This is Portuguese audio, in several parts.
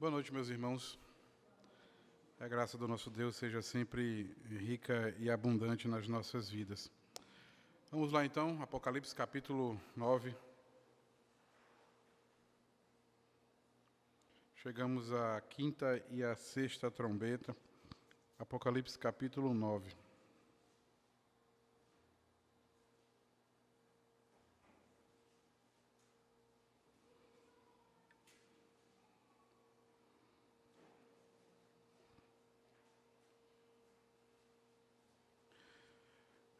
Boa noite, meus irmãos. A graça do nosso Deus seja sempre rica e abundante nas nossas vidas. Vamos lá, então, Apocalipse capítulo 9. Chegamos à quinta e à sexta trombeta. Apocalipse capítulo 9.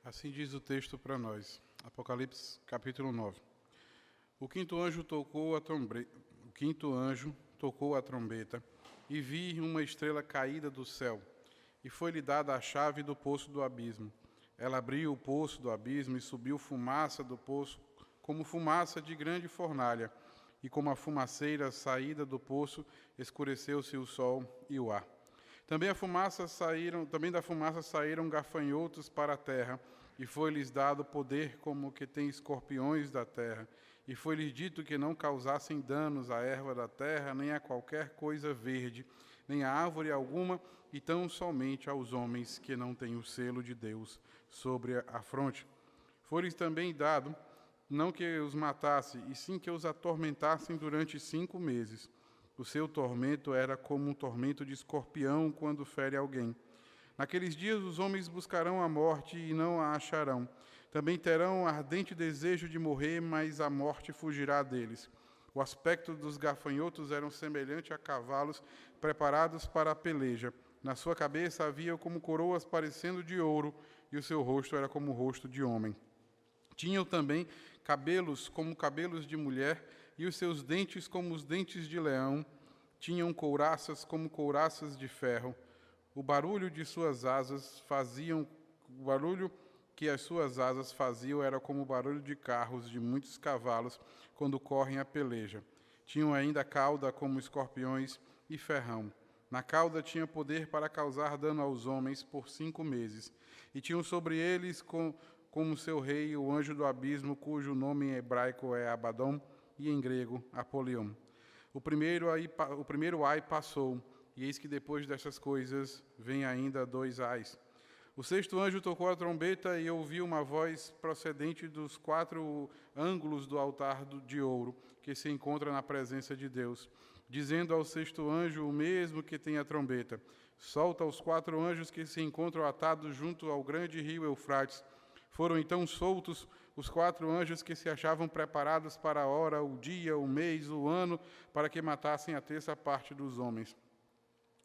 Assim diz o texto para nós, Apocalipse capítulo 9. O quinto anjo tocou a trombeta, e vi uma estrela caída do céu, e foi-lhe dada a chave do poço do abismo. Ela abriu o poço do abismo e subiu fumaça do poço, como fumaça de grande fornalha, e como a fumaceira saída do poço, escureceu-se o sol e o ar. Também da fumaça saíram gafanhotos para a terra, e foi-lhes dado poder como que tem escorpiões da terra. E foi-lhes dito que não causassem danos à erva da terra, nem a qualquer coisa verde, nem a árvore alguma, e tão somente aos homens que não têm o selo de Deus sobre a fronte. Foi-lhes também dado, não que os matasse, e sim que os atormentassem durante 5 meses. O seu tormento era como um tormento de escorpião quando fere alguém. Naqueles dias os homens buscarão a morte e não a acharão. Também terão ardente desejo de morrer, mas a morte fugirá deles. O aspecto dos gafanhotos era semelhante a cavalos preparados para a peleja. Na sua cabeça havia como coroas parecendo de ouro, e o seu rosto era como o rosto de homem. Tinham também cabelos como cabelos de mulher, e os seus dentes como os dentes de leão. Tinham couraças como couraças de ferro. O barulho que as suas asas faziam era como o barulho de carros de muitos cavalos quando correm a peleja. Tinham ainda cauda como escorpiões e ferrão. Na cauda tinha poder para causar dano aos homens por 5 meses. E tinham sobre eles como seu rei o anjo do abismo, cujo nome em hebraico é Abaddon e em grego Apolion. O primeiro ai passou, e eis que depois destas coisas vem ainda 2 ais. O sexto anjo tocou a trombeta, e eu ouvi uma voz procedente dos 4 ângulos do altar de ouro, que se encontra na presença de Deus, dizendo ao sexto anjo, o mesmo que tem a trombeta: solta os 4 anjos que se encontram atados junto ao grande rio Eufrates. Foram então soltos os 4 anjos que se achavam preparados para a hora, o dia, o mês, o ano, para que matassem a 3ª parte dos homens.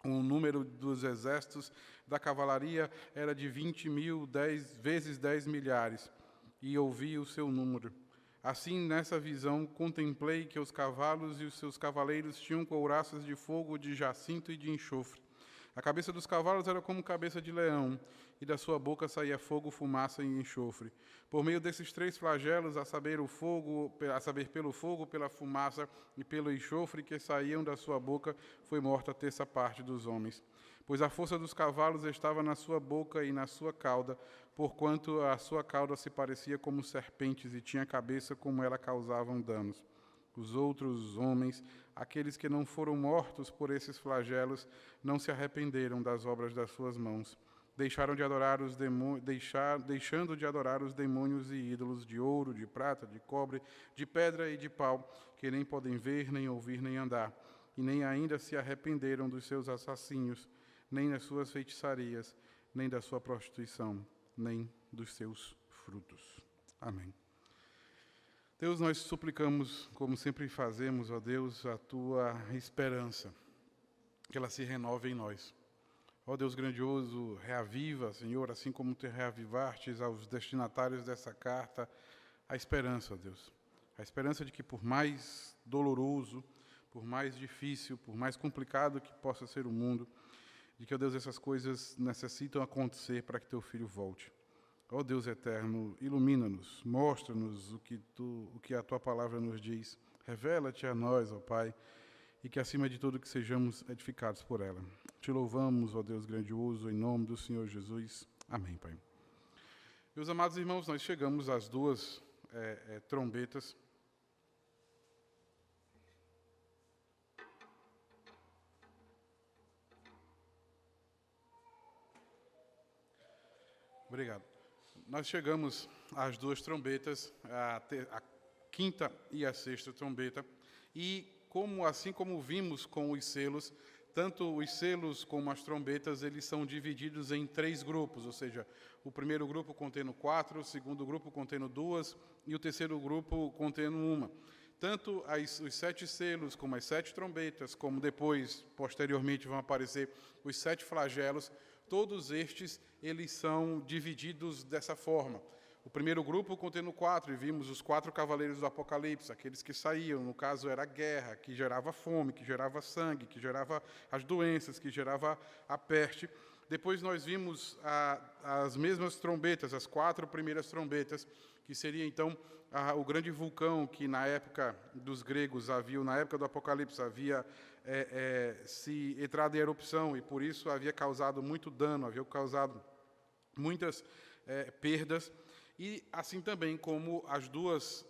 O número dos exércitos da cavalaria era de 20.000, 10 vezes 10 milhares, e ouvi o seu número. Assim, nessa visão, contemplei que os cavalos e os seus cavaleiros tinham couraças de fogo, de jacinto e de enxofre. A cabeça dos cavalos era como cabeça de leão, e da sua boca saía fogo, fumaça e enxofre. Por meio desses 3 flagelos, a saber pelo fogo, pela fumaça e pelo enxofre que saíam da sua boca, foi morta a 3ª parte dos homens. Pois a força dos cavalos estava na sua boca e na sua cauda, porquanto a sua cauda se parecia como serpentes e tinha cabeça como ela causavam danos. Os outros homens, aqueles que não foram mortos por esses flagelos, não se arrependeram das obras das suas mãos. Deixando de adorar os demônios e ídolos de ouro, de prata, de cobre, de pedra e de pau, que nem podem ver, nem ouvir, nem andar. E nem ainda se arrependeram dos seus assassínios, nem das suas feitiçarias, nem da sua prostituição, nem dos seus frutos. Amém. Deus, nós suplicamos, como sempre fazemos, ó Deus, a Tua esperança, que ela se renove em nós. Ó Deus grandioso, reaviva, Senhor, assim como Te reavivastes aos destinatários dessa carta, a esperança, ó Deus. A esperança de que por mais doloroso, por mais difícil, por mais complicado que possa ser o mundo, de que, ó Deus, essas coisas necessitam acontecer para que Teu Filho volte. Ó Deus eterno, ilumina-nos, mostra-nos o que a Tua palavra nos diz. Revela-te a nós, ó Pai, e que, acima de tudo, que sejamos edificados por ela. Te louvamos, ó Deus grandioso, em nome do Senhor Jesus. Amém, Pai. Meus amados irmãos, nós chegamos às 2 trombetas. Obrigado. Nós chegamos às duas trombetas, a quinta e a sexta trombeta, e assim como vimos com os selos, tanto os selos como as trombetas, eles são divididos em 3 grupos, ou seja, o primeiro grupo contendo 4, o segundo grupo contendo 2 e o terceiro grupo contendo 1. Tanto os 7 selos, como as 7 trombetas, como depois, posteriormente, vão aparecer os 7 flagelos, todos estes, eles são divididos dessa forma. O primeiro grupo contendo 4, e vimos os 4 cavaleiros do Apocalipse, aqueles que saíam, no caso era a guerra, que gerava fome, que gerava sangue, que gerava as doenças, que gerava a peste. Depois nós vimos as mesmas trombetas, as 4 primeiras trombetas, que seria então o grande vulcão que na época dos gregos havia, na época do Apocalipse, havia se entrado em erupção e por isso havia causado muito dano, havia causado muitas perdas. E assim também como os 2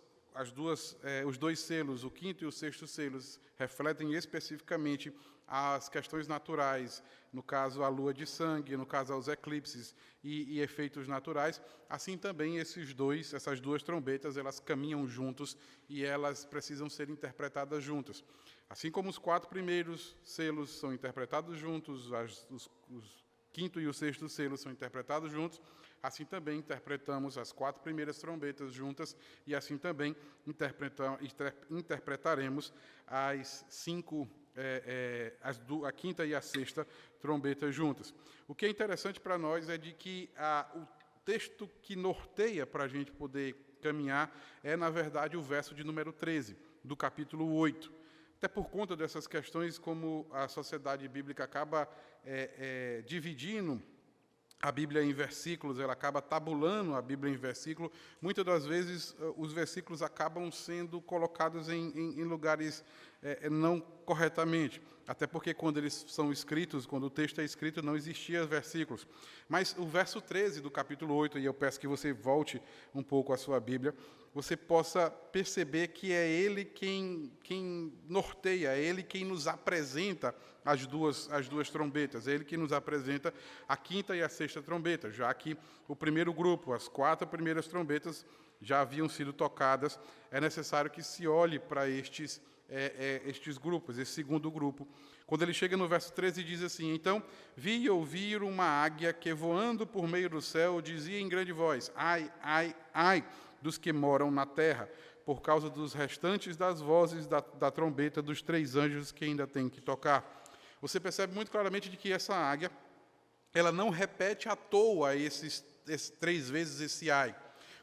selos, o quinto e o sexto selos, refletem especificamente as questões naturais, no caso a lua de sangue, no caso aos eclipses e efeitos naturais, assim também essas 2 trombetas, elas caminham juntos e elas precisam ser interpretadas juntas. Assim como os 4 primeiros selos são interpretados juntos, os quinto e o sexto selos são interpretados juntos, assim também interpretamos as 4 primeiras trombetas juntas e assim também interpretaremos as 5, a quinta e a sexta trombetas juntas. O que é interessante para nós é de que o texto que norteia para a gente poder caminhar é, na verdade, o verso de número 13, do capítulo 8. Até por conta dessas questões, como a sociedade bíblica acaba dividindo a Bíblia em versículos, ela acaba tabulando a Bíblia em versículo, muitas das vezes os versículos acabam sendo colocados em lugares não corretamente, até porque quando eles são escritos, quando o texto é escrito, não existia versículos. Mas o verso 13 do capítulo 8, e eu peço que você volte um pouco à sua Bíblia, você possa perceber que é ele quem norteia, é ele quem nos apresenta as duas trombetas, é ele que nos apresenta a quinta e a sexta trombeta, já que o primeiro grupo, as 4 primeiras trombetas já haviam sido tocadas, é necessário que se olhe para estes grupos, esse segundo grupo. Quando ele chega no verso 13, diz assim: então vi e ouvi uma águia que, voando por meio do céu, dizia em grande voz: ai, ai, ai, dos que moram na terra, por causa dos restantes das vozes da trombeta dos 3 anjos que ainda têm que tocar. Você percebe muito claramente de que essa águia, ela não repete à toa esses 3 vezes esse ai.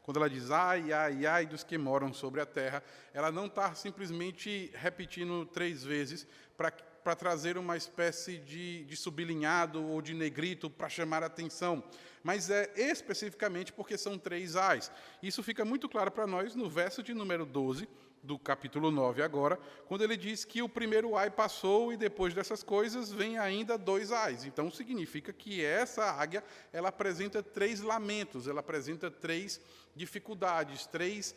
Quando ela diz ai, ai, ai dos que moram sobre a terra, ela não está simplesmente repetindo 3 vezes para trazer uma espécie de sublinhado ou de negrito para chamar a atenção, mas é especificamente porque são 3 ais. Isso fica muito claro para nós no verso de número 12, do capítulo 9 agora, quando ele diz que o primeiro ai passou e depois dessas coisas vem ainda 2 ais. Então significa que essa águia, ela apresenta 3 lamentos, ela apresenta 3 dificuldades, 3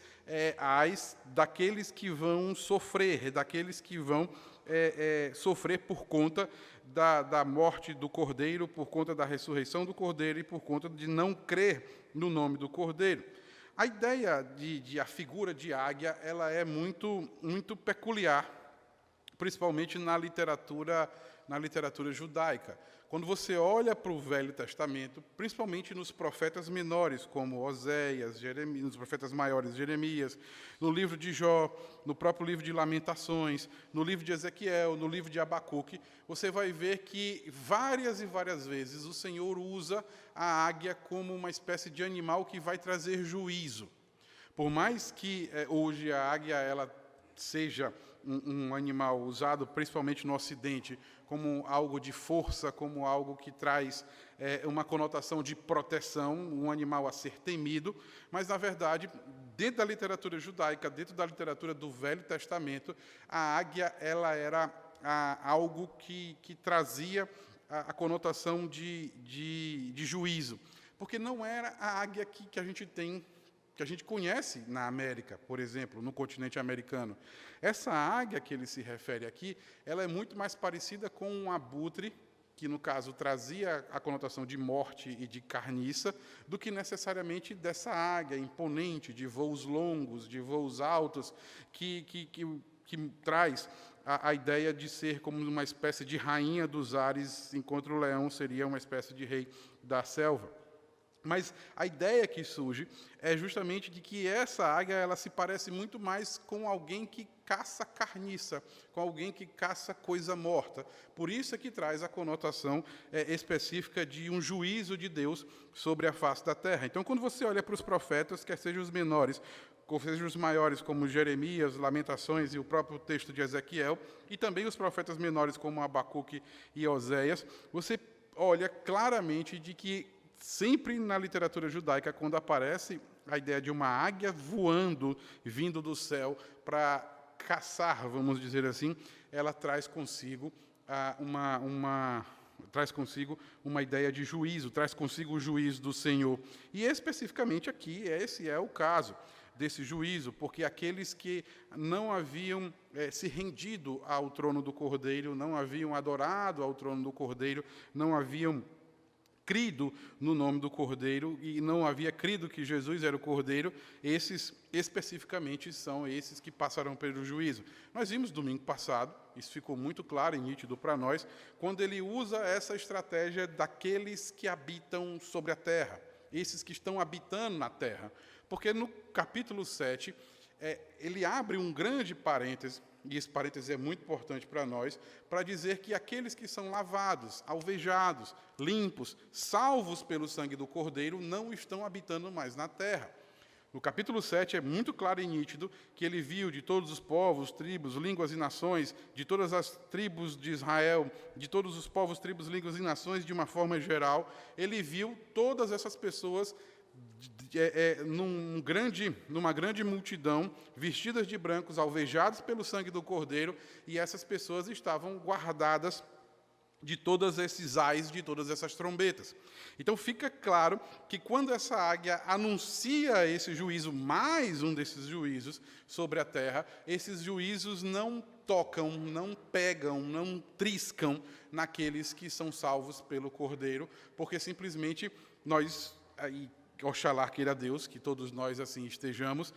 ais daqueles que vão sofrer, daqueles que vão sofrer por conta da morte do Cordeiro, por conta da ressurreição do Cordeiro e por conta de não crer no nome do Cordeiro. A ideia a figura de águia, ela é muito, muito peculiar, principalmente na literatura judaica. Quando você olha para o Velho Testamento, principalmente nos profetas menores, como Oséias, Jeremias, nos profetas maiores, Jeremias, no livro de Jó, no próprio livro de Lamentações, no livro de Ezequiel, no livro de Abacuque, você vai ver que várias e várias vezes o Senhor usa a águia como uma espécie de animal que vai trazer juízo. Por mais que hoje a águia ela seja um animal usado principalmente no Ocidente como algo de força, como algo que traz uma conotação de proteção, um animal a ser temido, mas, na verdade, dentro da literatura judaica, dentro da literatura do Velho Testamento, a águia ela era algo que trazia a conotação de juízo, porque não era a águia que a gente tem, que a gente conhece na América, por exemplo, no continente americano. Essa águia que ele se refere aqui, ela é muito mais parecida com um abutre que no caso trazia a conotação de morte e de carniça, do que necessariamente dessa águia imponente, de voos longos, de voos altos, que traz a ideia de ser como uma espécie de rainha dos ares, enquanto o leão seria uma espécie de rei da selva. Mas a ideia que surge é justamente de que essa águia ela se parece muito mais com alguém que caça carniça, com alguém que caça coisa morta. Por isso é que traz a conotação específica de um juízo de Deus sobre a face da terra. Então, quando você olha para os profetas, quer sejam os menores, quer sejam os maiores, como Jeremias, Lamentações e o próprio texto de Ezequiel, e também os profetas menores, como Abacuque e Oséias, você olha claramente de que sempre na literatura judaica, quando aparece a ideia de uma águia voando, vindo do céu para caçar, vamos dizer assim, ela traz consigo uma ideia de juízo, traz consigo o juízo do Senhor. E especificamente aqui, esse é o caso desse juízo, porque aqueles que não haviam se rendido ao trono do Cordeiro, não haviam adorado ao trono do Cordeiro, não haviam crido no nome do Cordeiro e não havia crido que Jesus era o Cordeiro, esses especificamente são esses que passarão pelo juízo. Nós vimos domingo passado, isso ficou muito claro e nítido para nós, quando ele usa essa estratégia daqueles que habitam sobre a terra, esses que estão habitando na terra. Porque no capítulo 7, ele abre um grande parêntese, e esse parêntese é muito importante para nós, para dizer que aqueles que são lavados, alvejados, limpos, salvos pelo sangue do Cordeiro, não estão habitando mais na terra. No capítulo 7 é muito claro e nítido que ele viu de todos os povos, tribos, línguas e nações, de todas as tribos de Israel, de todos os povos, tribos, línguas e nações, de uma forma geral, ele viu todas essas pessoas numa grande multidão, vestidas de brancos, alvejados pelo sangue do Cordeiro, e essas pessoas estavam guardadas de todos esses ais, de todas essas trombetas. Então fica claro que quando essa águia anuncia esse juízo, mais um desses juízos sobre a terra, esses juízos não tocam, não pegam, não triscam naqueles que são salvos pelo Cordeiro, porque simplesmente nós, oxalá queira Deus, que todos nós assim estejamos,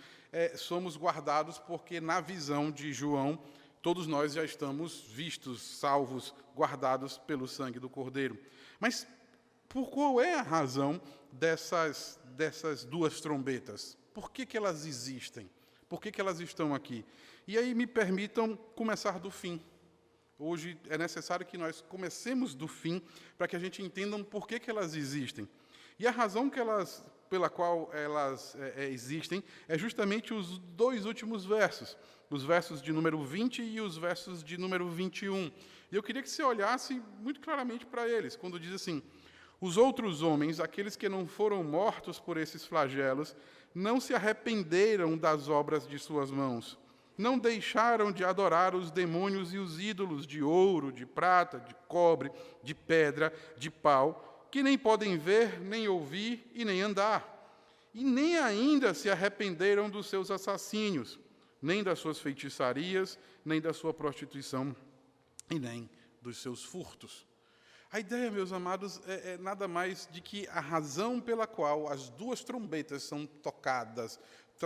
somos guardados porque na visão de João, todos nós já estamos vistos, salvos, guardados pelo sangue do Cordeiro. Mas por qual é a razão dessas duas trombetas? Por que elas existem? Por que elas estão aqui? E aí me permitam começar do fim. Hoje é necessário que nós comecemos do fim para que a gente entenda por que elas existem. E a razão pela qual elas existem é justamente os dois últimos versos, os versos de número 20 e os versos de número 21. E eu queria que você olhasse muito claramente para eles, quando diz assim: os outros homens, aqueles que não foram mortos por esses flagelos, não se arrependeram das obras de suas mãos, não deixaram de adorar os demônios e os ídolos de ouro, de prata, de cobre, de pedra, de pau, que nem podem ver, nem ouvir e nem andar. E nem ainda se arrependeram dos seus assassínios, nem das suas feitiçarias, nem da sua prostituição, e nem dos seus furtos. A ideia, meus amados, é nada mais de que a razão pela qual as duas trombetas são tocadas,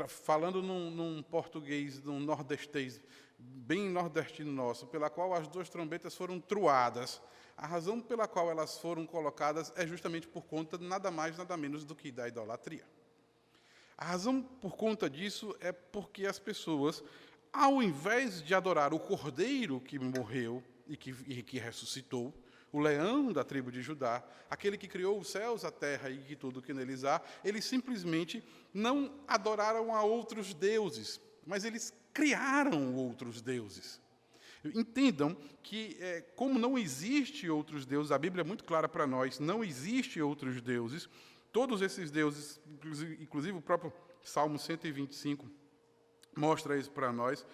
falando num português, num nordestês, bem nordestino nosso, pela qual as duas trombetas foram truadas, a razão pela qual elas foram colocadas é justamente por conta de nada mais, nada menos do que da idolatria. A razão por conta disso é porque as pessoas, ao invés de adorar o Cordeiro que morreu e que ressuscitou, o leão da tribo de Judá, aquele que criou os céus, a terra e que tudo que neles há, eles simplesmente não adoraram a outros deuses, mas eles criaram outros deuses. Entendam que, como não existe outros deuses, a Bíblia é muito clara para nós, não existe outros deuses, todos esses deuses, inclusive o próprio Salmo 125, mostra isso para nós.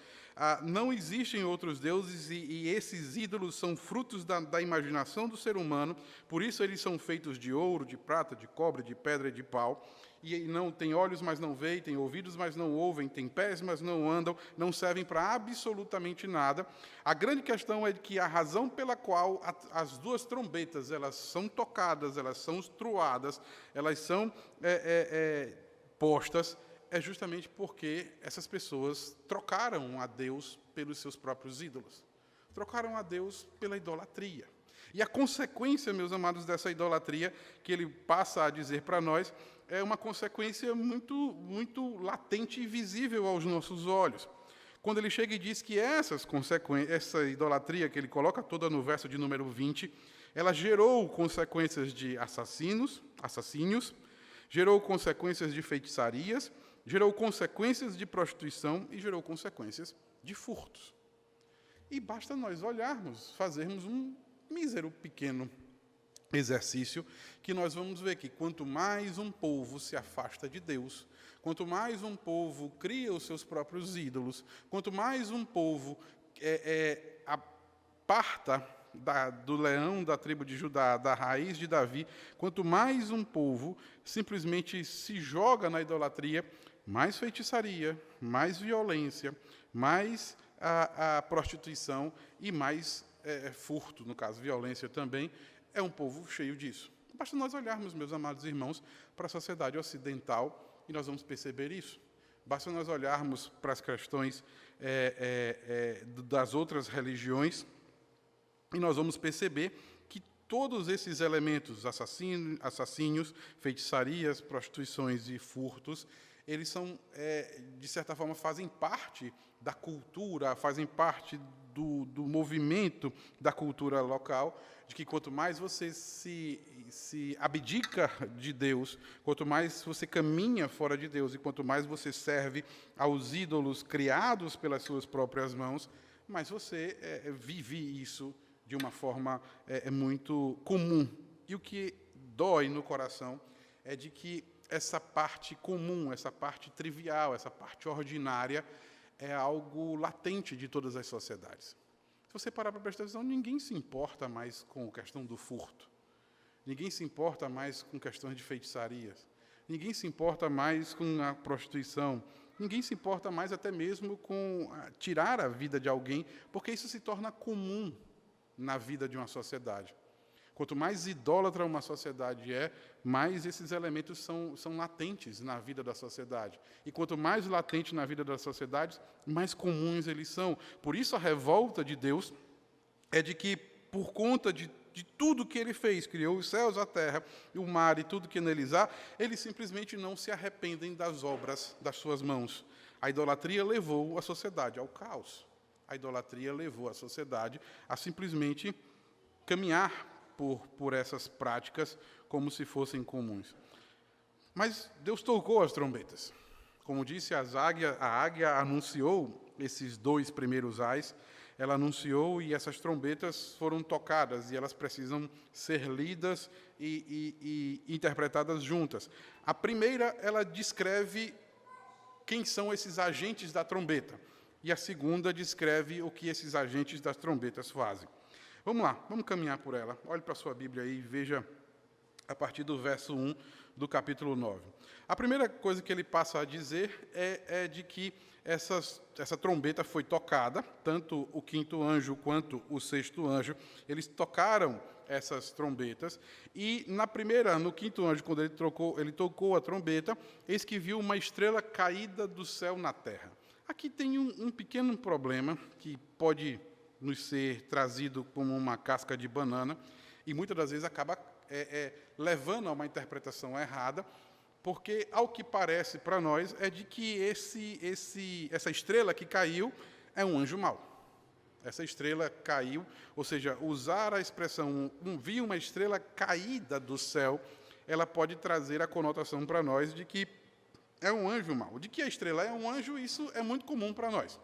Não existem outros deuses e esses ídolos são frutos da imaginação do ser humano, por isso eles são feitos de ouro, de prata, de cobre, de pedra e de pau. E não tem olhos, mas não veem, tem ouvidos, mas não ouvem, tem pés, mas não andam, não servem para absolutamente nada. A grande questão é que a razão pela qual as duas trombetas elas são tocadas, elas são troadas, elas são postas, é justamente porque essas pessoas trocaram a Deus pelos seus próprios ídolos. Trocaram a Deus pela idolatria. E a consequência, meus amados, dessa idolatria, que ele passa a dizer para nós, é uma consequência muito, muito latente e visível aos nossos olhos. Quando ele chega e diz que essa idolatria, que ele coloca toda no verso de número 20, ela gerou consequências de assassínios, gerou consequências de feitiçarias, gerou consequências de prostituição e gerou consequências de furtos. E basta nós olharmos, fazermos um mísero pequeno exercício, que nós vamos ver que quanto mais um povo se afasta de Deus, quanto mais um povo cria os seus próprios ídolos, quanto mais um povo aparta do leão da tribo de Judá, da raiz de Davi, quanto mais um povo simplesmente se joga na idolatria, mais feitiçaria, mais violência, mais a prostituição e mais furto, no caso, violência também, é um povo cheio disso. Basta nós olharmos, meus amados irmãos, para a sociedade ocidental e nós vamos perceber isso. Basta nós olharmos para as questões das outras religiões e nós vamos perceber que todos esses elementos, assassínios, feitiçarias, prostituições e furtos, eles são, de certa forma, fazem parte da cultura, fazem parte do movimento da cultura local, de que quanto mais você se abdica de Deus, quanto mais você caminha fora de Deus e quanto mais você serve aos ídolos criados pelas suas próprias mãos, mais você vive isso de uma forma muito comum. E o que dói no coração é de que essa parte comum, essa parte trivial, essa parte ordinária é algo latente de todas as sociedades. Se você parar para prestar atenção, ninguém se importa mais com a questão do furto. Ninguém se importa mais com questões de feitiçarias. Ninguém se importa mais com a prostituição. Ninguém se importa mais até mesmo com tirar a vida de alguém, porque isso se torna comum na vida de uma sociedade. Quanto mais idólatra uma sociedade mais esses elementos são latentes na vida da sociedade. E quanto mais latente na vida da sociedade, mais comuns eles são. Por isso a revolta de Deus é de que, por conta de tudo que ele fez, criou os céus, a terra, o mar e tudo que neles há, eles simplesmente não se arrependem das obras das suas mãos. A idolatria levou a sociedade ao caos. A idolatria levou a sociedade a simplesmente caminhar por essas práticas como se fossem comuns. Mas Deus tocou as trombetas. Como disse, a águia anunciou esses 2 primeiros ais, ela anunciou e essas trombetas foram tocadas e elas precisam ser lidas e interpretadas juntas. A primeira, ela descreve quem são esses agentes da trombeta e a segunda descreve o que esses agentes das trombetas fazem. Vamos lá, vamos caminhar por ela. Olhe para a sua Bíblia aí e veja a partir do verso 1 do capítulo 9. A primeira coisa que ele passa a dizer é de que essa trombeta foi tocada, tanto o 5º anjo quanto o 6º anjo, eles tocaram essas trombetas, e no 5º anjo, quando ele tocou a trombeta, eis que viu uma estrela caída do céu na terra. Aqui tem um pequeno problema que pode nos ser trazido como uma casca de banana, e muitas das vezes acaba levando a uma interpretação errada, porque, ao que parece para nós, é de que essa estrela que caiu é um anjo mau. Essa estrela caiu, ou seja, usar a expressão viu uma estrela caída do céu, ela pode trazer a conotação para nós de que é um anjo mau. De que a estrela é um anjo, isso é muito comum para nós.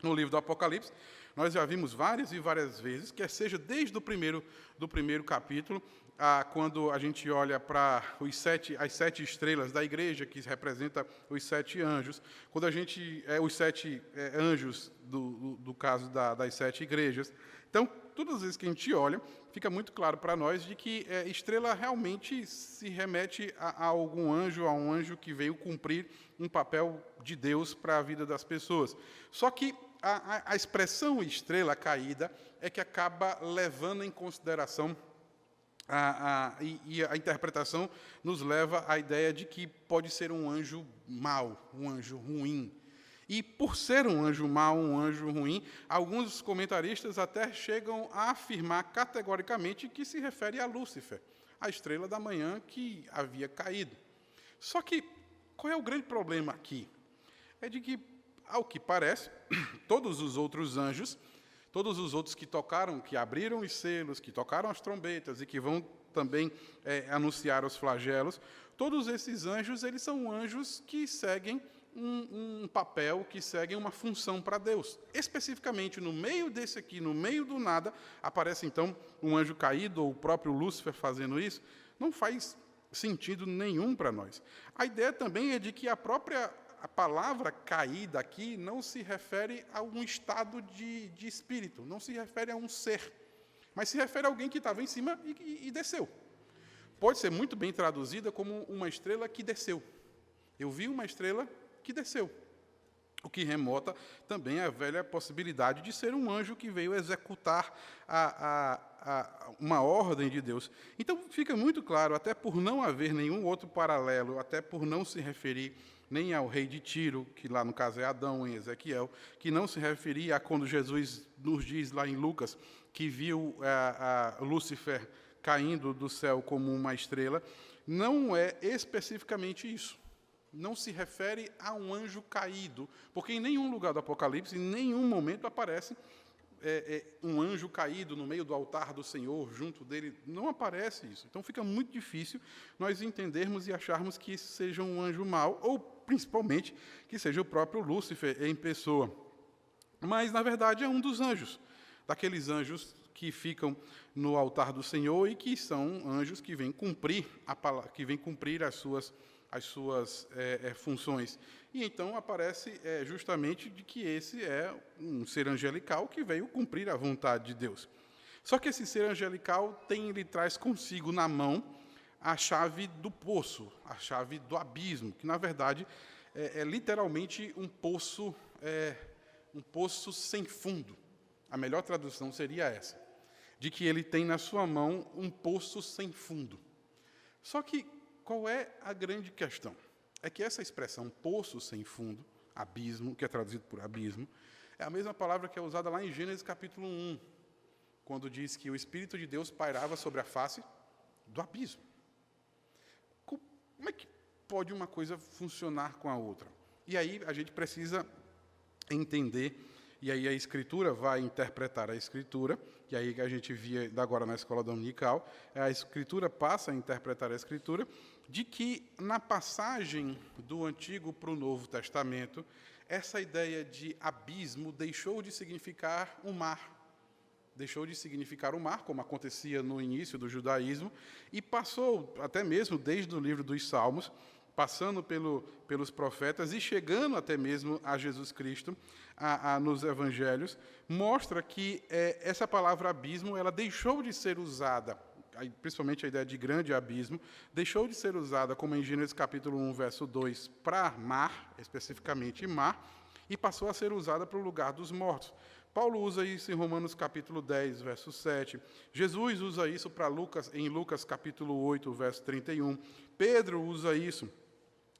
No livro do Apocalipse, nós já vimos várias e várias vezes, quer seja desde o primeiro capítulo, quando a gente olha para as 7 estrelas da igreja, que representa os 7 anjos, quando a gente os 7 anjos do caso das 7 igrejas. Então, todas as vezes que a gente olha, fica muito claro para nós de que estrela realmente se remete a algum anjo, a um anjo que veio cumprir um papel de Deus para a vida das pessoas. Só que a expressão estrela caída é que acaba levando em consideração e a interpretação nos leva à ideia de que pode ser um anjo mau, um anjo ruim. E por ser um anjo mau, um anjo ruim, alguns comentaristas até chegam a afirmar categoricamente que se refere a Lúcifer, a estrela da manhã que havia caído. Só que qual é o grande problema aqui? É de que, ao que parece, todos os outros anjos, todos os outros que tocaram, que abriram os selos, que tocaram as trombetas e que vão também anunciar os flagelos, todos esses anjos, eles são anjos que seguem um papel, que seguem uma função para Deus. Especificamente, no meio desse aqui, no meio do nada, aparece, então, um anjo caído, ou o próprio Lúcifer fazendo isso. Não faz sentido nenhum para nós. A ideia também é de que a palavra caída aqui não se refere a um estado de espírito, não se refere a um ser, mas se refere a alguém que estava em cima e desceu. Pode ser muito bem traduzida como uma estrela que desceu. Eu vi uma estrela que desceu, o que remota também a velha possibilidade de ser um anjo que veio executar uma ordem de Deus. Então, fica muito claro, até por não haver nenhum outro paralelo, até por não se referir nem ao rei de Tiro, que lá no caso é Adão, em Ezequiel, que não se referia a quando Jesus nos diz lá em Lucas, que viu Lúcifer caindo do céu como uma estrela, não é especificamente isso. Não se refere a um anjo caído, porque em nenhum lugar do Apocalipse, em nenhum momento aparece um anjo caído no meio do altar do Senhor, junto dele. Não aparece isso. Então fica muito difícil nós entendermos e acharmos que isso seja um anjo mau, ou principalmente que seja o próprio Lúcifer em pessoa. Mas, na verdade, é um dos anjos, daqueles anjos que ficam no altar do Senhor e que são anjos que vêm cumprir as suas funções. E então aparece justamente de que esse é um ser angelical que veio cumprir a vontade de Deus. Só que esse ser angelical ele traz consigo na mão a chave do poço, a chave do abismo, que na verdade é literalmente um poço sem fundo. A melhor tradução seria essa, de que ele tem na sua mão um poço sem fundo. Só que qual é a grande questão? É que essa expressão poço sem fundo, abismo, que é traduzido por abismo, é a mesma palavra que é usada lá em Gênesis capítulo 1, quando diz que o Espírito de Deus pairava sobre a face do abismo. Como é que pode uma coisa funcionar com a outra? E aí a gente precisa entender, e aí a Escritura vai interpretar a Escritura, e aí a gente via agora na escola dominical, a Escritura passa a interpretar a Escritura, de que na passagem do Antigo para o Novo Testamento, essa ideia de abismo deixou de significar o mar. Deixou de significar o mar, como acontecia no início do judaísmo, e passou, até mesmo desde o livro dos Salmos, passando pelos profetas e chegando até mesmo a Jesus Cristo, nos evangelhos, mostra que essa palavra abismo ela deixou de ser usada, principalmente a ideia de grande abismo, deixou de ser usada, como em Gênesis capítulo 1, verso 2, para mar, especificamente mar, e passou a ser usada para o lugar dos mortos. Paulo usa isso em Romanos capítulo 10, verso 7. Jesus usa isso para em Lucas capítulo 8, verso 31. Pedro usa isso.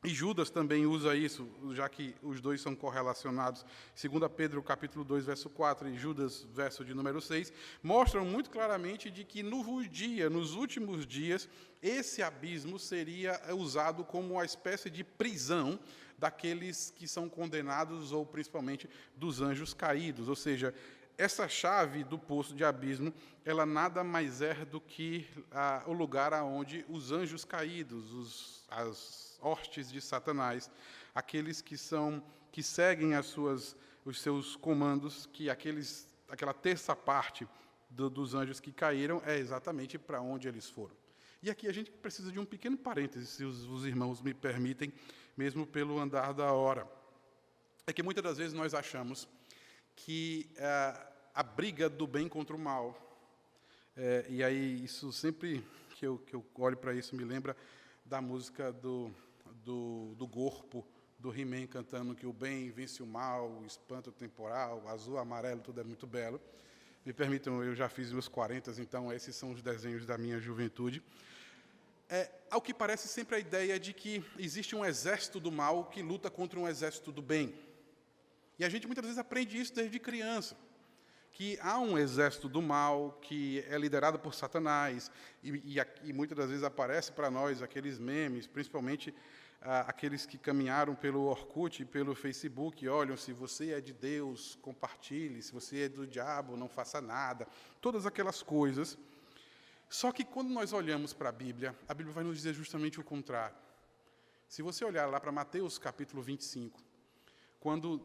E Judas também usa isso, já que os dois são correlacionados. 2 Pedro, capítulo 2, verso 4, e Judas, verso de número 6, mostram muito claramente de que nos últimos dias, esse abismo seria usado como uma espécie de prisão daqueles que são condenados, ou principalmente dos anjos caídos. Ou seja, essa chave do poço de abismo, ela nada mais é do que o lugar onde os anjos caídos, as hostes de Satanás, aqueles que seguem os seus comandos, que aquela terça parte dos anjos que caíram é exatamente para onde eles foram. E aqui a gente precisa de um pequeno parêntese, se os irmãos me permitem, mesmo pelo andar da hora. É que muitas das vezes nós achamos que a briga do bem contra o mal, e aí isso sempre que eu olho para isso me lembra da música do Corpo, do He-Man, cantando que o bem vence o mal, o espanto temporal, o azul, amarelo, tudo é muito belo. Me permitam, eu já fiz meus 40, então esses são os desenhos da minha juventude. Ao que parece sempre a ideia de que existe um exército do mal que luta contra um exército do bem. E a gente muitas vezes aprende isso desde criança, que há um exército do mal que é liderado por Satanás, e muitas das vezes aparece para nós aqueles memes, principalmente aqueles que caminharam pelo Orkut e pelo Facebook, olham, se você é de Deus, compartilhe, se você é do diabo, não faça nada, todas aquelas coisas. Só que quando nós olhamos para a Bíblia vai nos dizer justamente o contrário. Se você olhar lá para Mateus capítulo 25, quando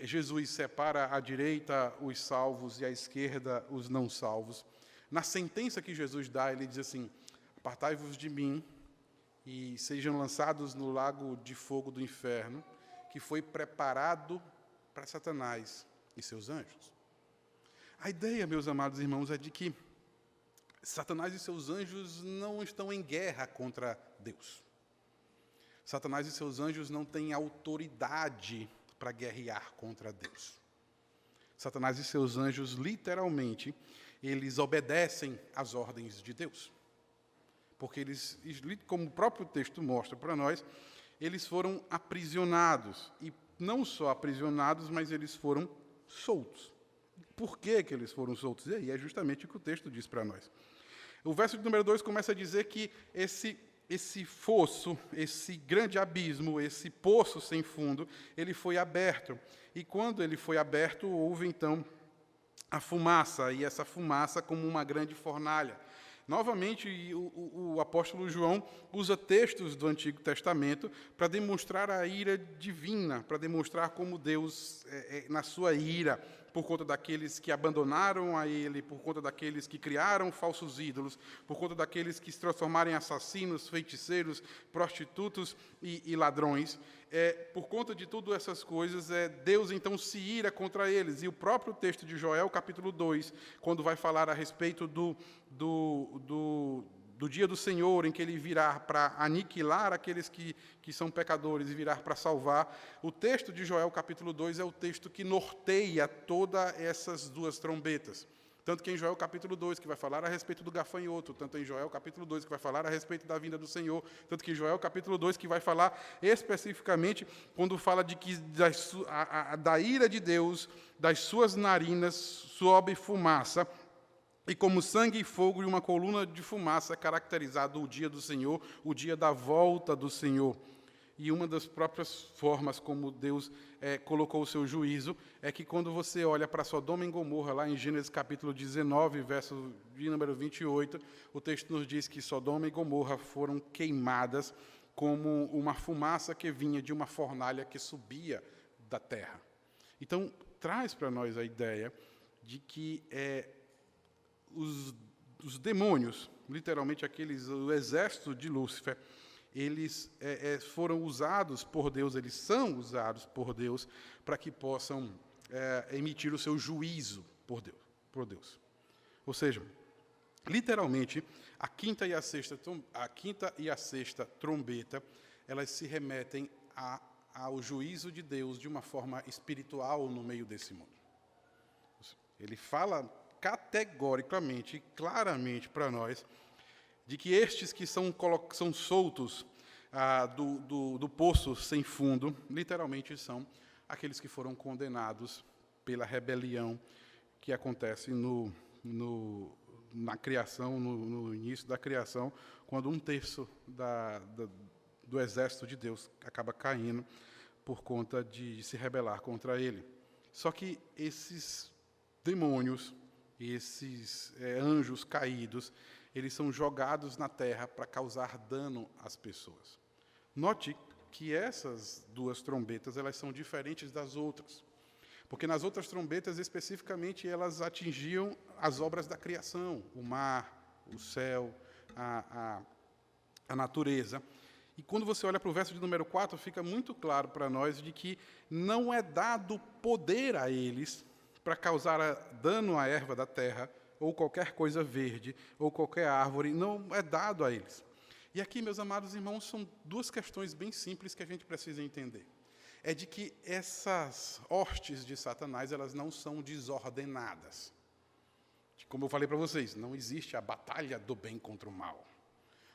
Jesus separa à direita os salvos e à esquerda os não salvos, na sentença que Jesus dá, ele diz assim: apartai-vos de mim e sejam lançados no lago de fogo do inferno, que foi preparado para Satanás e seus anjos. A ideia, meus amados irmãos, é de que Satanás e seus anjos não estão em guerra contra Deus. Satanás e seus anjos não têm autoridade para guerrear contra Deus. Satanás e seus anjos, literalmente, eles obedecem às ordens de Deus. Porque eles, como o próprio texto mostra para nós, eles foram aprisionados. E não só aprisionados, mas eles foram soltos. Por que eles foram soltos? E aí é justamente o que o texto diz para nós. O verso de número 2 começa a dizer que esse fosso, esse grande abismo, esse poço sem fundo, ele foi aberto. E quando ele foi aberto, houve então a fumaça, e essa fumaça como uma grande fornalha. Novamente, o apóstolo João usa textos do Antigo Testamento para demonstrar a ira divina, para demonstrar como Deus, na sua ira, por conta daqueles que abandonaram a Ele, por conta daqueles que criaram falsos ídolos, por conta daqueles que se transformaram em assassinos, feiticeiros, prostitutos e ladrões. Por conta de todas essas coisas, Deus então se ira contra eles. E o próprio texto de Joel, capítulo 2, quando vai falar a respeito do dia do Senhor, em que Ele virá para aniquilar aqueles que são pecadores e virá para salvar, o texto de Joel, capítulo 2, é o texto que norteia todas essas duas trombetas. Tanto que em Joel, capítulo 2, que vai falar a respeito do gafanhoto, tanto em Joel, capítulo 2, que vai falar a respeito da vinda do Senhor, tanto que em Joel, capítulo 2, que vai falar especificamente quando fala de que da ira de Deus, das suas narinas, sobe fumaça, e como sangue e fogo e uma coluna de fumaça é caracterizado o dia do Senhor, o dia da volta do Senhor. E uma das próprias formas como Deus colocou o seu juízo é que quando você olha para Sodoma e Gomorra, lá em Gênesis capítulo 19, verso de número 28, o texto nos diz que Sodoma e Gomorra foram queimadas como uma fumaça que vinha de uma fornalha que subia da terra. Então, traz para nós a ideia de que os demônios, literalmente o exército de Lúcifer, eles foram usados por Deus, eles são usados por Deus para que possam emitir o seu juízo por Deus. Ou seja, literalmente, a quinta e a sexta trombeta, elas se remetem ao juízo de Deus de uma forma espiritual no meio desse mundo. Ele fala categoricamente, claramente para nós, de que estes que são soltos do poço sem fundo, literalmente são aqueles que foram condenados pela rebelião que acontece na criação, no início da criação, quando 1/3 do exército de Deus acaba caindo por conta de se rebelar contra ele. Só que esses demônios, esses anjos caídos, eles são jogados na terra para causar dano às pessoas. Note que essas duas trombetas, elas são diferentes das outras. Porque nas outras trombetas, especificamente, elas atingiam as obras da criação, o mar, o céu, a natureza. E quando você olha para o verso de número 4, fica muito claro para nós de que não é dado poder a eles para causar dano à erva da terra, ou qualquer coisa verde, ou qualquer árvore, não é dado a eles. E aqui, meus amados irmãos, são duas questões bem simples que a gente precisa entender. É de que essas hostes de Satanás, elas não são desordenadas. Como eu falei para vocês, não existe a batalha do bem contra o mal.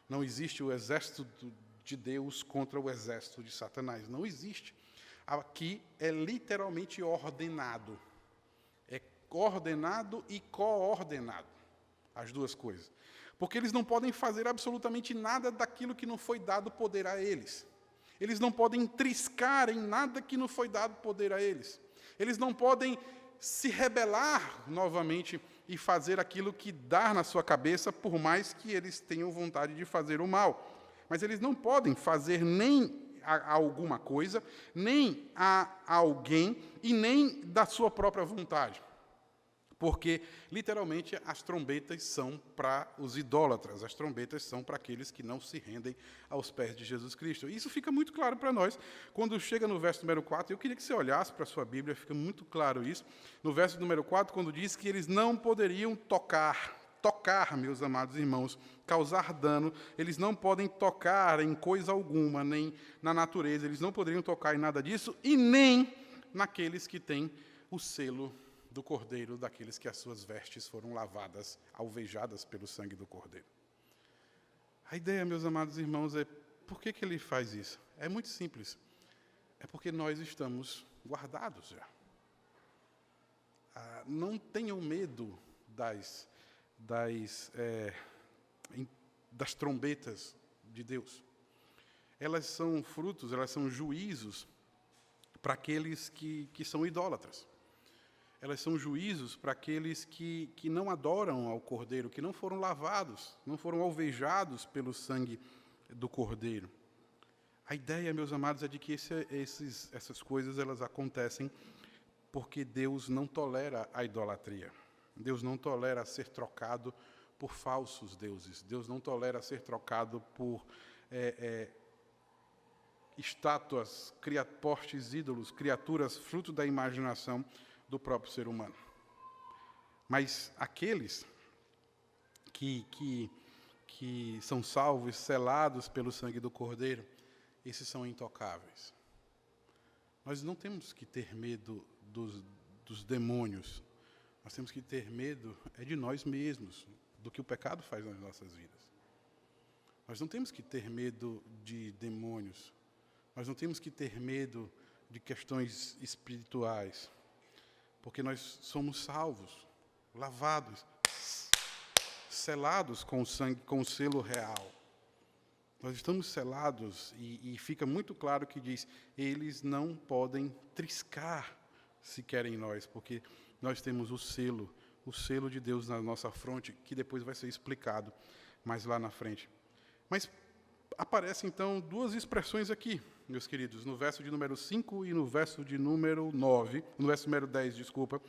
Não existe o exército de Deus contra o exército de Satanás. Não existe. Aqui é literalmente ordenado. É ordenado e coordenado. As duas coisas. Porque eles não podem fazer absolutamente nada daquilo que não foi dado poder a eles. Eles não podem triscar em nada que não foi dado poder a eles. Eles não podem se rebelar novamente e fazer aquilo que dá na sua cabeça, por mais que eles tenham vontade de fazer o mal. Mas eles não podem fazer nem a alguma coisa, nem a alguém, e nem da sua própria vontade. Porque, literalmente, as trombetas são para os idólatras, as trombetas são para aqueles que não se rendem aos pés de Jesus Cristo. E isso fica muito claro para nós quando chega no verso número 4. Eu queria que você olhasse para a sua Bíblia, fica muito claro isso. No verso número 4, quando diz que eles não poderiam tocar, meus amados irmãos, causar dano, eles não podem tocar em coisa alguma, nem na natureza, eles não poderiam tocar em nada disso, e nem naqueles que têm o selo do Cordeiro, daqueles que as suas vestes foram lavadas, alvejadas pelo sangue do Cordeiro. A ideia, meus amados irmãos, é por que ele faz isso? É muito simples. É porque nós estamos guardados já. Não tenham medo das trombetas de Deus. Elas são frutos, elas são juízos para aqueles que são idólatras. Elas são juízos para aqueles que não adoram ao Cordeiro, que não foram lavados, não foram alvejados pelo sangue do Cordeiro. A ideia, meus amados, é de que essas coisas elas acontecem porque Deus não tolera a idolatria. Deus não tolera ser trocado por falsos deuses. Deus não tolera ser trocado por estátuas, postes ídolos, criaturas fruto da imaginação do próprio ser humano. Mas aqueles que são salvos, selados pelo sangue do Cordeiro, esses são intocáveis. Nós não temos que ter medo dos demônios. Nós temos que ter medo de nós mesmos, do que o pecado faz nas nossas vidas. Nós não temos que ter medo de demônios. Nós não temos que ter medo de questões espirituais. Porque nós somos salvos, lavados, selados com o sangue, com o selo real. Nós estamos selados e fica muito claro que diz, eles não podem triscar sequer em nós, porque nós temos o selo de Deus na nossa fronte, que depois vai ser explicado mais lá na frente. Mas aparecem, então, duas expressões aqui, meus queridos, no verso de número 5 e no verso de número 9, no verso número 10, desculpa,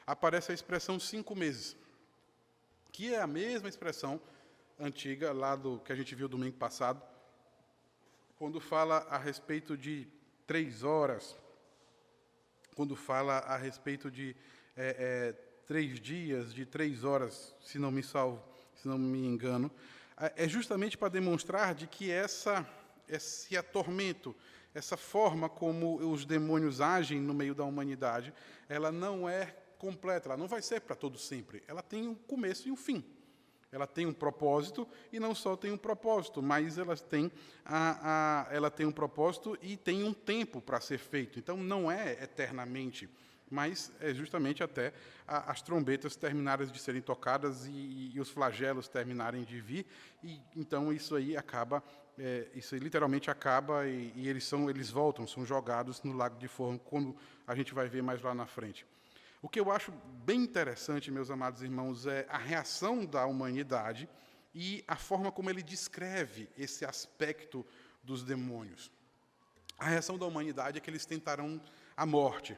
aparece a expressão 5 meses, que é a mesma expressão antiga, lá que a gente viu domingo passado, quando fala a respeito de 3 horas, quando fala a respeito de 3 dias, de 3 horas, se não me engano, é justamente para demonstrar de que esse atormento, essa forma como os demônios agem no meio da humanidade, ela não é completa, ela não vai ser para todo sempre. Ela tem um começo e um fim. Ela tem um propósito, e não só tem um propósito, mas ela tem um propósito e tem um tempo para ser feito. Então, não é eternamente, mas é justamente até as trombetas terminarem de serem tocadas e os flagelos terminarem de vir, e então isso aí acaba, isso aí literalmente acaba e eles voltam, são jogados no lago de fogo, quando a gente vai ver mais lá na frente. O que eu acho bem interessante, meus amados irmãos, é a reação da humanidade e a forma como ele descreve esse aspecto dos demônios. A reação da humanidade é que eles tentarão a morte.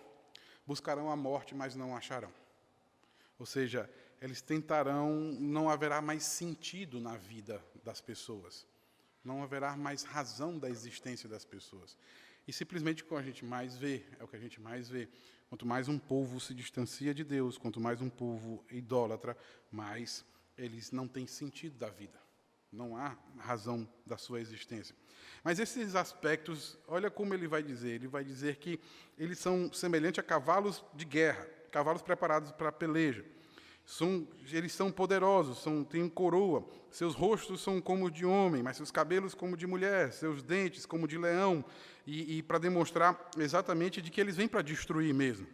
Buscarão a morte, mas não acharão. Ou seja, eles tentarão, não haverá mais sentido na vida das pessoas. Não haverá mais razão da existência das pessoas. E simplesmente o que a gente mais vê, é o que a gente mais vê. Quanto mais um povo se distancia de Deus, quanto mais um povo idólatra, mais eles não têm sentido da vida. Não há razão da sua existência. Mas esses aspectos, olha como ele vai dizer. Ele vai dizer que eles são semelhantes a cavalos de guerra, cavalos preparados para a peleja. Eles são poderosos, têm coroa, seus rostos são como de homem, mas seus cabelos como de mulher, seus dentes como de leão, e para demonstrar exatamente de que eles vêm para destruir mesmo.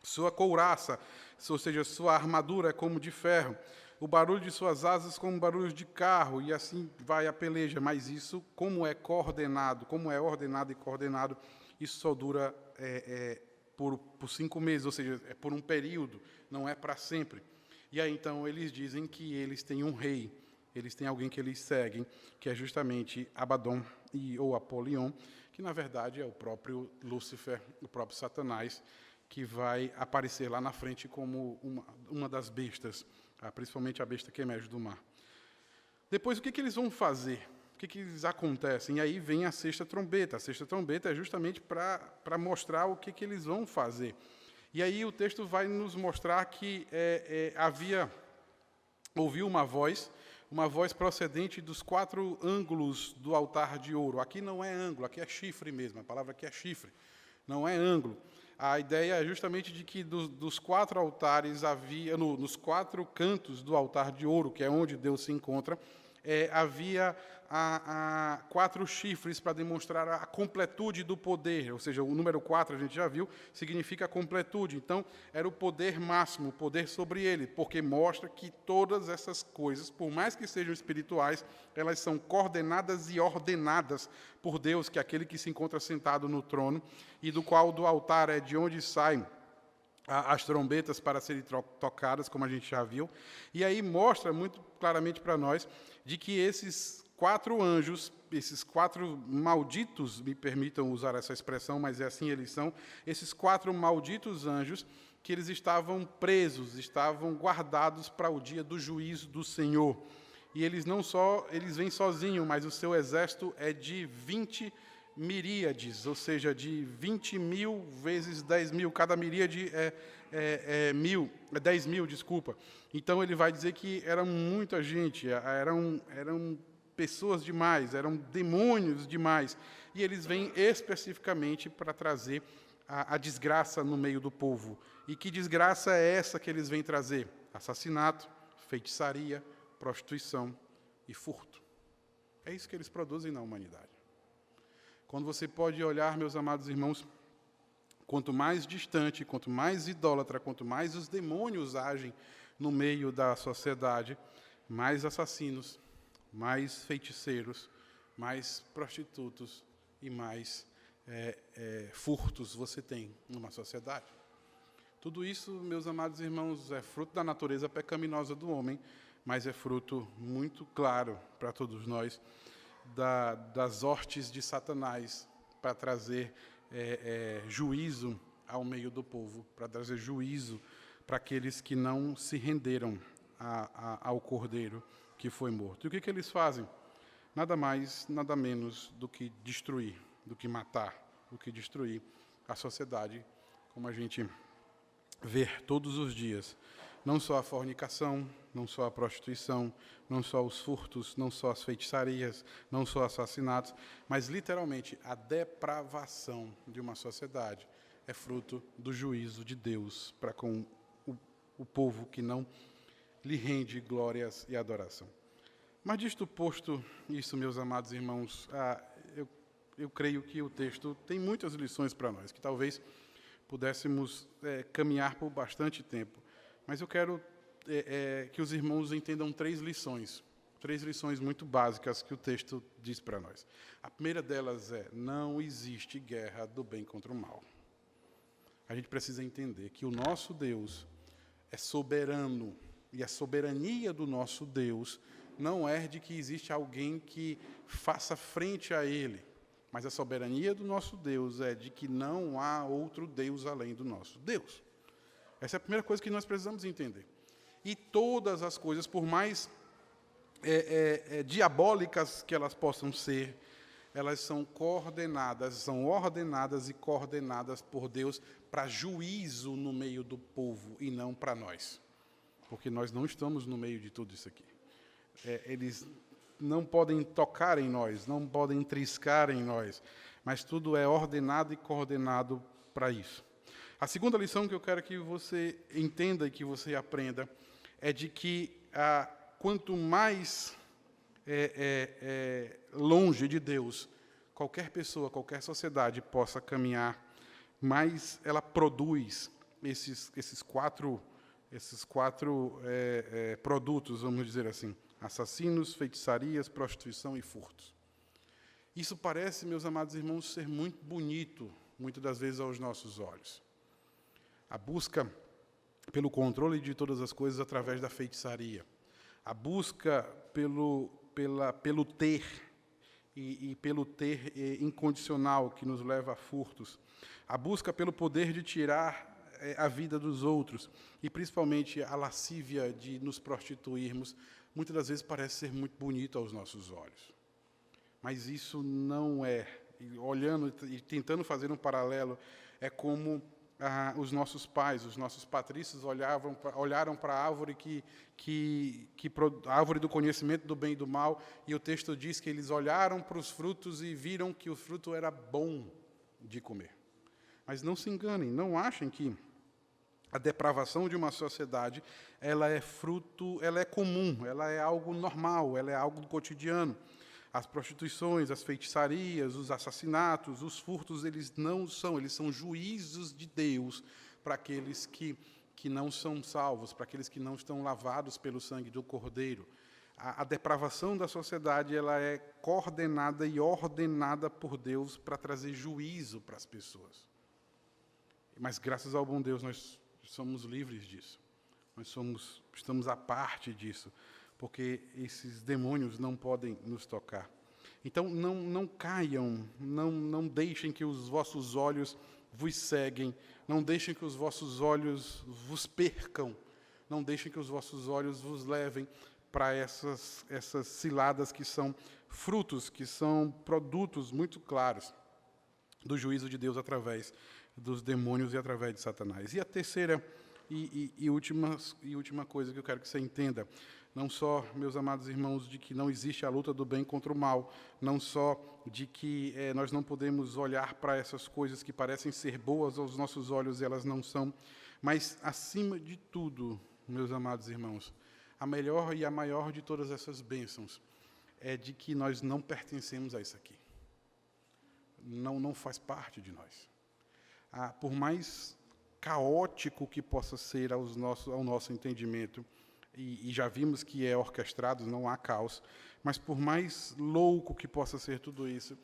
Sua couraça, ou seja, sua armadura é como de ferro, o barulho de suas asas como barulho de carro, e assim vai a peleja. Mas isso, como é ordenado e coordenado, isso só dura por 5 meses, ou seja, é por um período, não é para sempre. E aí, então, eles dizem que eles têm um rei, eles têm alguém que eles seguem, que é justamente Abaddon ou Apolion, que, na verdade, é o próprio Lúcifer, o próprio Satanás, que vai aparecer lá na frente como uma das bestas, principalmente a besta que emerge do mar. Depois, o que eles vão fazer? O que eles acontecem? E aí vem a sexta trombeta. A sexta trombeta é justamente para mostrar o que eles vão fazer. E aí o texto vai nos mostrar que ouviu uma voz procedente dos 4 ângulos do altar de ouro. Aqui não é ângulo, aqui é chifre mesmo, a palavra aqui é chifre, não é ângulo. A ideia é justamente de que dos 4 altares havia, nos 4 cantos do altar de ouro, que é onde Deus se encontra, havia 4 chifres para demonstrar a completude do poder, ou seja, o número 4, a gente já viu, significa completude. Então, era o poder máximo, o poder sobre ele, porque mostra que todas essas coisas, por mais que sejam espirituais, elas são coordenadas e ordenadas por Deus, que é aquele que se encontra sentado no trono, e do qual do altar é de onde saem as trombetas para serem tocadas, como a gente já viu. E aí mostra muito claramente para nós de que esses 4 anjos, esses 4 malditos, me permitam usar essa expressão, mas é assim eles são, esses 4 malditos anjos, que eles estavam presos, estavam guardados para o dia do juízo do Senhor. E eles vêm sozinhos, mas o seu exército é de 20 miríades, ou seja, de 20.000 vezes 10.000, cada miríade é 10.000, desculpa. Então ele vai dizer que era muita gente, eram pessoas demais, eram demônios demais, e eles vêm especificamente para trazer a desgraça no meio do povo. E que desgraça é essa que eles vêm trazer? Assassinato, feitiçaria, prostituição e furto. É isso que eles produzem na humanidade. Quando você pode olhar, meus amados irmãos, quanto mais distante, quanto mais idólatra, quanto mais os demônios agem no meio da sociedade, mais assassinos, mais feiticeiros, mais prostitutos e mais furtos você tem numa sociedade. Tudo isso, meus amados irmãos, é fruto da natureza pecaminosa do homem, mas é fruto muito claro para todos nós das hortes de Satanás para trazer juízo ao meio do povo, para trazer juízo para aqueles que não se renderam ao Cordeiro que foi morto. E o que eles fazem? Nada mais, nada menos do que destruir, do que matar, do que destruir a sociedade, como a gente vê todos os dias. Não só a fornicação, não só a prostituição, não só os furtos, não só as feitiçarias, não só assassinatos, mas literalmente a depravação de uma sociedade é fruto do juízo de Deus para com o povo que não lhe rende glórias e adoração. Mas disto posto isso, meus amados irmãos, eu creio que o texto tem muitas lições para nós, que talvez pudéssemos caminhar por bastante tempo. Mas eu quero que os irmãos entendam 3 lições muito básicas que o texto diz para nós. A primeira delas é: não existe guerra do bem contra o mal. A gente precisa entender que o nosso Deus é soberano, e a soberania do nosso Deus não é de que existe alguém que faça frente a ele, mas a soberania do nosso Deus é de que não há outro Deus além do nosso Deus. Essa é a primeira coisa que nós precisamos entender. E todas as coisas, por mais diabólicas que elas possam ser, elas são ordenadas e coordenadas por Deus para juízo no meio do povo e não para nós. Porque nós não estamos no meio de tudo isso aqui. Eles não podem tocar em nós, não podem triscar em nós, mas tudo é ordenado e coordenado para isso. A segunda lição que eu quero que você entenda e que você aprenda é de que quanto mais longe de Deus qualquer pessoa, qualquer sociedade possa caminhar, mais ela produz esses quatro produtos, vamos dizer assim: assassinos, feitiçarias, prostituição e furtos. Isso parece, meus amados irmãos, ser muito bonito, muitas das vezes aos nossos olhos. A busca pelo controle de todas as coisas através da feitiçaria. A busca pelo ter e pelo ter incondicional que nos leva a furtos. A busca pelo poder de tirar a vida dos outros e, principalmente, a lascívia de nos prostituirmos, muitas das vezes parece ser muito bonito aos nossos olhos. Mas isso não é. Olhando e tentando fazer um paralelo, é como os nossos pais, os nossos patrícios olharam para a árvore a árvore do conhecimento do bem e do mal, e o texto diz que eles olharam para os frutos e viram que o fruto era bom de comer. Mas não se enganem, não achem que a depravação de uma sociedade ela é comum, ela é algo normal, ela é algo do cotidiano. As prostituições, as feitiçarias, os assassinatos, os furtos, eles são juízos de Deus para aqueles que não são salvos, para aqueles que não estão lavados pelo sangue do Cordeiro. A depravação da sociedade ela é coordenada e ordenada por Deus para trazer juízo para as pessoas. Mas, graças ao bom Deus, nós somos livres disso. Estamos à parte disso, porque esses demônios não podem nos tocar. Então, não caiam, não deixem que os vossos olhos vos ceguem, não deixem que os vossos olhos vos percam, não deixem que os vossos olhos vos levem para essas ciladas que são frutos, que são produtos muito claros do juízo de Deus através dos demônios e através de Satanás. E a terceira e última coisa que eu quero que você entenda, não só, meus amados irmãos, de que não existe a luta do bem contra o mal, não só de que nós não podemos olhar para essas coisas que parecem ser boas aos nossos olhos e elas não são, mas, acima de tudo, meus amados irmãos, a melhor e a maior de todas essas bênçãos é de que nós não pertencemos a isso aqui. Não faz parte de nós. Por mais caótico que possa ser ao nosso entendimento, e já vimos que é orquestrado, não há caos, mas por mais louco que possa ser tudo isso,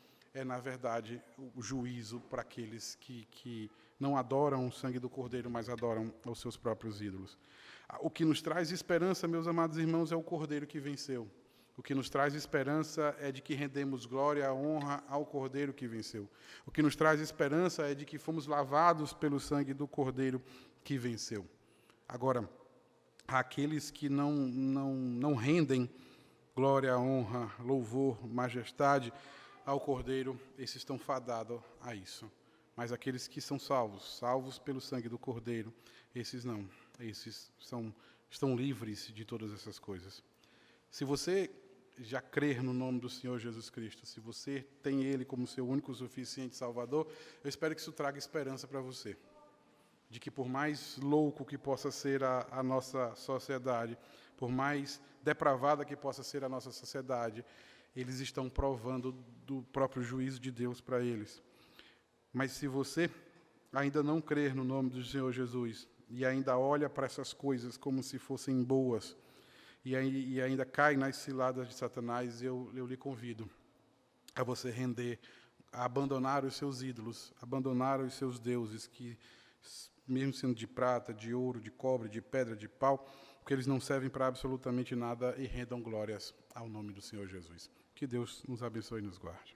na verdade, o juízo para aqueles que não adoram o sangue do Cordeiro, mas adoram os seus próprios ídolos. O que nos traz esperança, meus amados irmãos, é o Cordeiro que venceu. O que nos traz esperança é de que rendemos glória e honra ao Cordeiro que venceu. O que nos traz esperança é de que fomos lavados pelo sangue do Cordeiro que venceu. Agora, aqueles que não rendem glória, honra, louvor, majestade ao Cordeiro, esses estão fadados a isso. Mas aqueles que são salvos pelo sangue do Cordeiro, esses não. Esses estão livres de todas essas coisas. Se você já crer no nome do Senhor Jesus Cristo, se você tem Ele como seu único e suficiente Salvador, eu espero que isso traga esperança para você. De que por mais louco que possa ser a nossa sociedade, por mais depravada que possa ser a nossa sociedade, eles estão provando do próprio juízo de Deus para eles. Mas se você ainda não crer no nome do Senhor Jesus, e ainda olha para essas coisas como se fossem boas, e ainda cai nas ciladas de Satanás, eu lhe convido a você render, a abandonar os seus ídolos, abandonar os seus deuses, que, mesmo sendo de prata, de ouro, de cobre, de pedra, de pau, porque eles não servem para absolutamente nada, e rendam glórias ao nome do Senhor Jesus. Que Deus nos abençoe e nos guarde.